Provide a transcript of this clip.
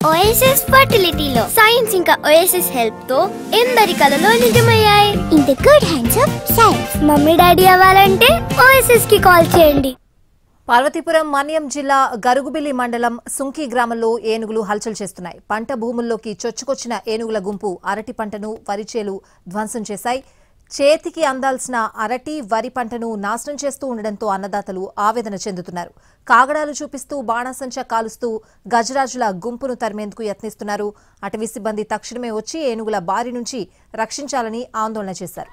OSS ఫర్టిలిటీలో science ఇంకా OSS help తో ఎందరి కలలు నిజమయ్యాయి. In the good hands of science. Mummy daddy అవ్వాలంటే ఓఎస్ఎస్ కి కాల్ చేయండి. పార్వతీపురం మన్యం జిల్లా గరుగుబిల్లి మండలం సుంకి గ్రామంలో ఏనుగులు హల్చల్ చేస్తున్నాయి. పంట భూముల్లోకి చొచ్చుకొచ్చిన ఏనుగుల గుంపు అరటి పంటను, వరి చేలు ధ్వంసం చేశాయి. చేతికి అందాల్సిన అరటి, వరి పంటను నాశనం చేస్తూ ఉండడంతో అన్నదాతలు ఆవేదన చెందుతున్నారు. కాగడాలు చూపిస్తూ బాణాసంచా కాలుస్తూ గజరాజుల గుంపును తరిమేందుకు యత్నిస్తున్నారు. అటవీ సిబ్బంది తక్షణమే వచ్చి ఏనుగుల బారి నుంచి రక్షించాలని ఆందోళన చేశారు.